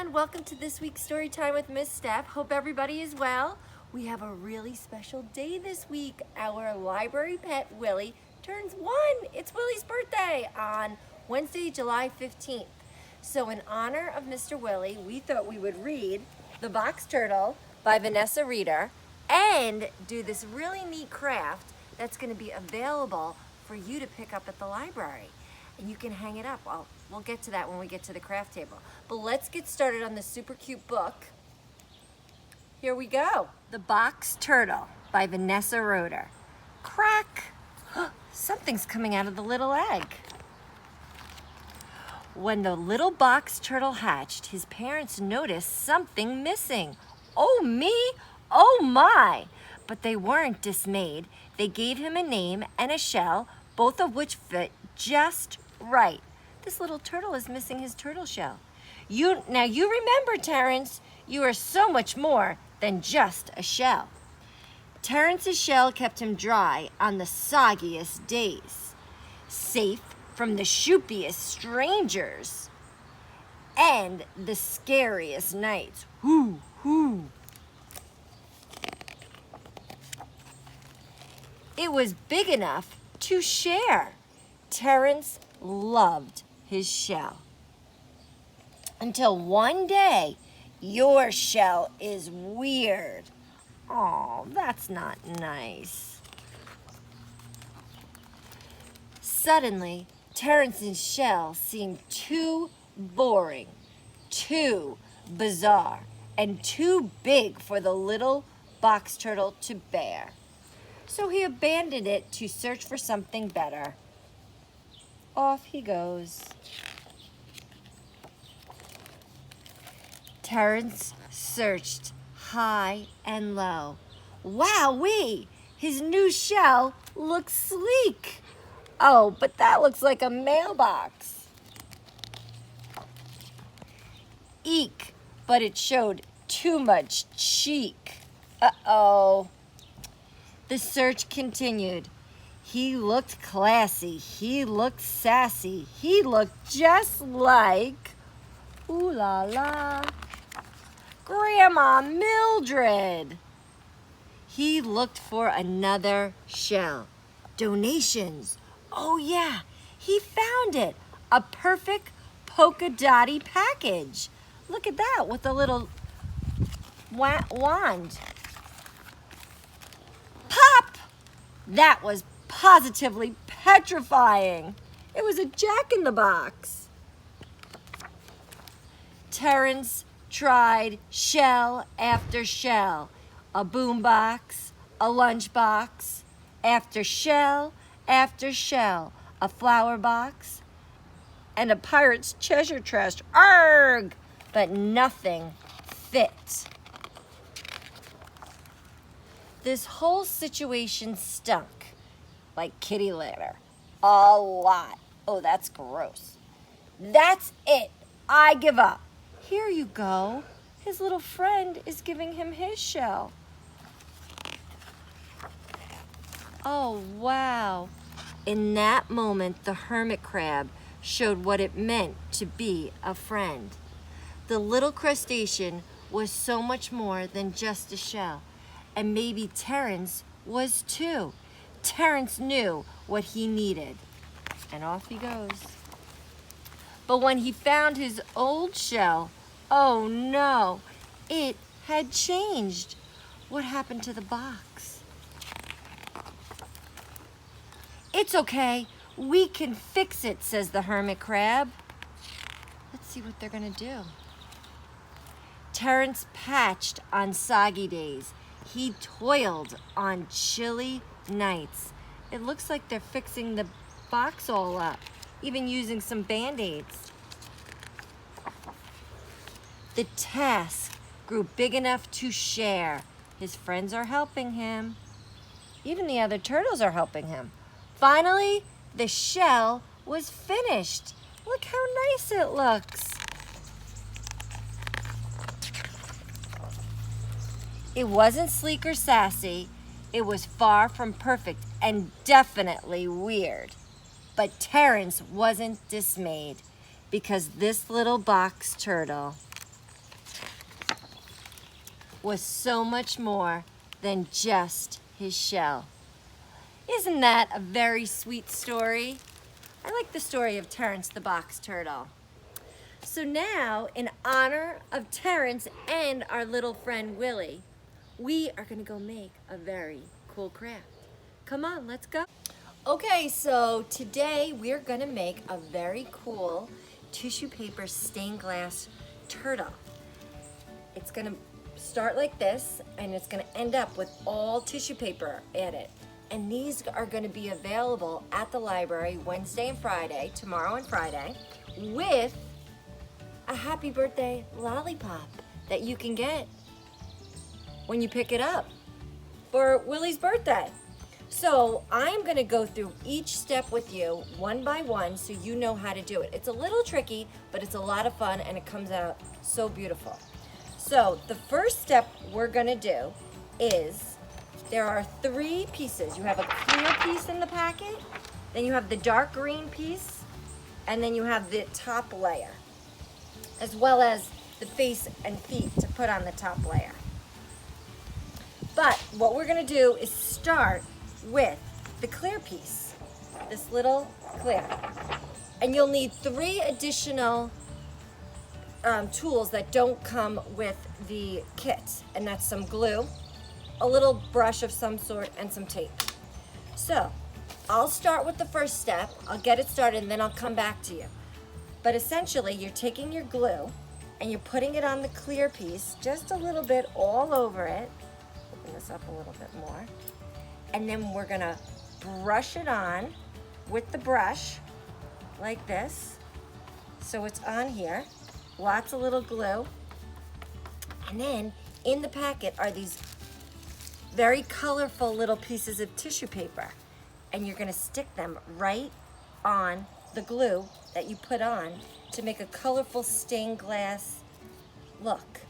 everyone. Welcome to this week's story time with Miss Steph. Hope everybody is well. We have a really special day this week. Our library pet, Willie, turns 1. It's Willie's birthday on Wednesday, July 15th. So in honor of Mr. Willie, we thought we would read The Box Turtle by Vanessa Reeder and do this really neat craft that's going to be available for you to pick up at the library. And you can hang it up. Well, we'll get to that when we get to the craft table. But let's get started on this super cute book. Here we go. The Box Turtle by Vanessa Reeder. Crack! Something's coming out of the little egg. When the little box turtle hatched, his parents noticed something missing. Oh me! Oh my! But they weren't dismayed. They gave him a name and a shell, both of which fit just right. This little turtle is missing his turtle shell. You remember, Terrence, you are so much more than just a shell. Terrence's shell kept him dry on the soggiest days, safe from the shoopiest strangers, and the scariest nights. Hoo, hoo. It was big enough to share. Terrence loved his shell. Until one day, your shell is weird. Oh, that's not nice. Suddenly, Terrence's shell seemed too boring, too bizarre, and too big for the little box turtle to bear. So he abandoned it to search for something better. Off he goes. Terrence searched high and low. Wowee! His new shell looks sleek. Oh, but that looks like a mailbox. Eek, but it showed too much cheek. Uh-oh. The search continued. He looked classy. He looked sassy. He looked just like, ooh la la, Grandma Mildred. He looked for another shell. Donations. Oh yeah, he found it. A perfect polka dotty package. Look at that with a little wand. Pop! That was positively petrifying. It was a jack-in-the-box. Terrence tried shell after shell. A boombox, a lunchbox, after shell, a flower box, and a pirate's treasure chest. Arrgh! But nothing fit. This whole situation stunk like kitty litter. A lot. Oh, that's gross. That's it. I give up. Here you go. His little friend is giving him his shell. Oh, wow. In that moment, the hermit crab showed what it meant to be a friend. The little crustacean was so much more than just a shell. And maybe Terrence was too. Terrence knew what he needed. And off he goes. But when he found his old shell, oh no, it had changed. What happened to the box? It's okay. We can fix it, says the hermit crab. Let's see what they're gonna do. Terrence patched on soggy days. He toiled on chilly nights. It looks like they're fixing the box all up, even using some Band-Aids. The task grew big enough to share. His friends are helping him. Even the other turtles are helping him. Finally, the shell was finished. Look how nice it looks. It wasn't sleek or sassy. It was far from perfect and definitely weird. But Terrence wasn't dismayed because this little box turtle was so much more than just his shell. Isn't that a very sweet story? I like the story of Terrence the Box Turtle. So now, in honor of Terrence and our little friend Willie, we are gonna go make a very cool craft. Come on, let's go. Okay, so today we're gonna make a very cool tissue paper stained glass turtle. It's gonna start like this, and it's gonna end up with all tissue paper in it. And these are gonna be available at the library Wednesday and Friday, tomorrow and Friday, with a happy birthday lollipop that you can get when you pick it up for Willie's birthday. So I'm gonna go through each step with you one by one so you know how to do it. It's a little tricky, but it's a lot of fun and it comes out so beautiful. So the first step we're gonna do is, there are 3 pieces. You have a clear piece in the packet, then you have the dark green piece, and then you have the top layer, as well as the face and feet to put on the top layer. But what we're gonna do is start with the clear piece, this little clear. And you'll need 3 additional tools that don't come with the kit, and that's some glue, a little brush of some sort, and some tape. So I'll start with the first step, I'll get it started, and then I'll come back to you. But essentially, you're taking your glue and you're putting it on the clear piece, just a little bit all over it. Open this up a little bit more. And then we're gonna brush it on with the brush, like this. So it's on here, lots of little glue. And then in the packet are these very colorful little pieces of tissue paper. And you're gonna stick them right on the glue that you put on to make a colorful stained glass look.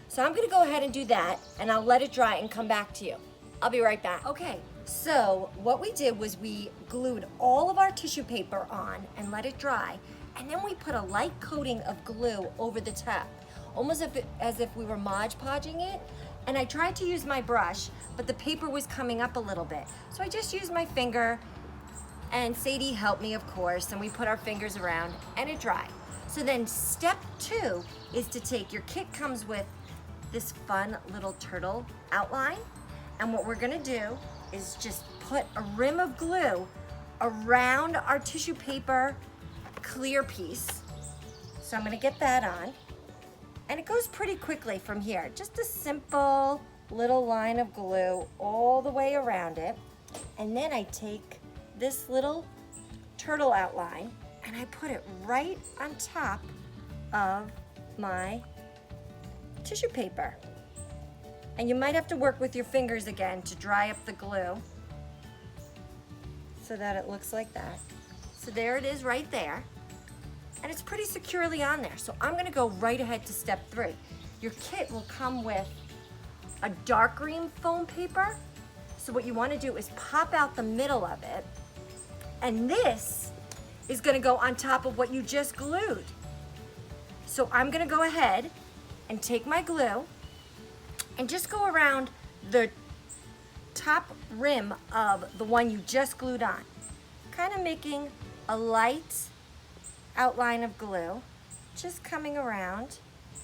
So I'm gonna go ahead and do that, and I'll let it dry and come back to you. I'll be right back. Okay, so what we did was we glued all of our tissue paper on and let it dry, and then we put a light coating of glue over the top, almost as if we were Mod Podging it. And I tried to use my brush, but the paper was coming up a little bit. So I just used my finger, and Sadie helped me, of course, and we put our fingers around, and it dried. So then step 2 is to take, your kit comes with this fun little turtle outline, and what we're gonna do is just put a rim of glue around our tissue paper clear piece. So I'm gonna get that on, and it goes pretty quickly from here. Just a simple little line of glue all the way around it, and then I take this little turtle outline and I put it right on top of my tissue paper. And you might have to work with your fingers again to dry up the glue so that it looks like that. So there it is right there. And it's pretty securely on there. So I'm gonna go right ahead to step 3. Your kit will come with a dark green foam paper. So what you wanna do is pop out the middle of it, and this is gonna go on top of what you just glued. So I'm gonna go ahead and take my glue and just go around the top rim of the one you just glued on, kind of making a light outline of glue, just coming around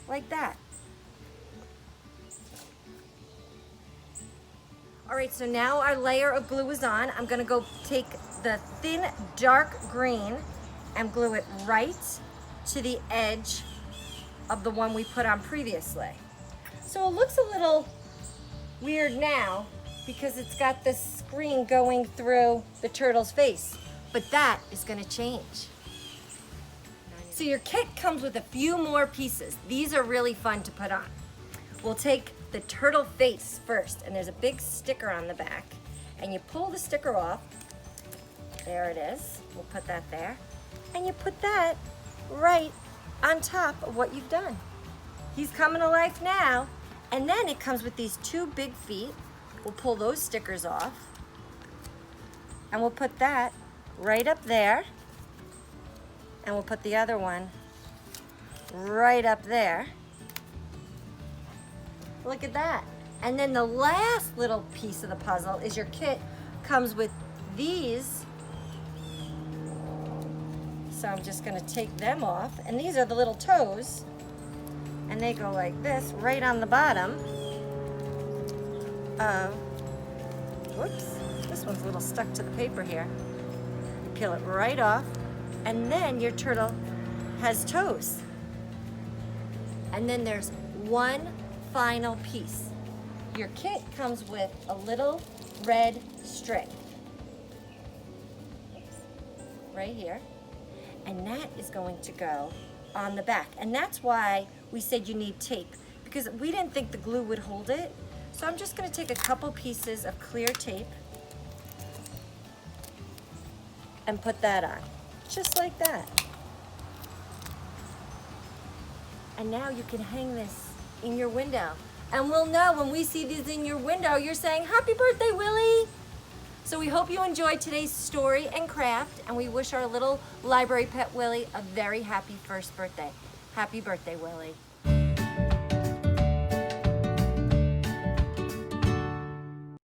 like that. All right, so now our layer of glue is on. I'm gonna go take the thin dark green and glue it right to the edge of the one we put on previously. So it looks a little weird now because it's got this screen going through the turtle's face, but that is gonna change. So your kit comes with a few more pieces. These are really fun to put on. We'll take the turtle face first, and there's a big sticker on the back, and you pull the sticker off. There it is. We'll put that there, and you put that right on top of what you've done. He's coming to life now. And then it comes with these 2 big feet. We'll pull those stickers off, and we'll put that right up there, and we'll put the other one right up there. Look at that. And then the last little piece of the puzzle is your kit comes with these. So I'm just gonna take them off. And these are the little toes. And they go like this, right on the bottom of, whoops, this one's a little stuck to the paper here. You peel it right off. And then your turtle has toes. And then there's one final piece. Your kit comes with a little red string right here, and that is going to go on the back. And that's why we said you need tape, because we didn't think the glue would hold it. So I'm just going to take a couple pieces of clear tape and put that on, just like that. And now you can hang this in your window. And we'll know when we see these in your window, you're saying, "Happy birthday, Willie." So we hope you enjoyed today's story and craft, and we wish our little library pet, Willie, a very happy first birthday. Happy birthday, Willie.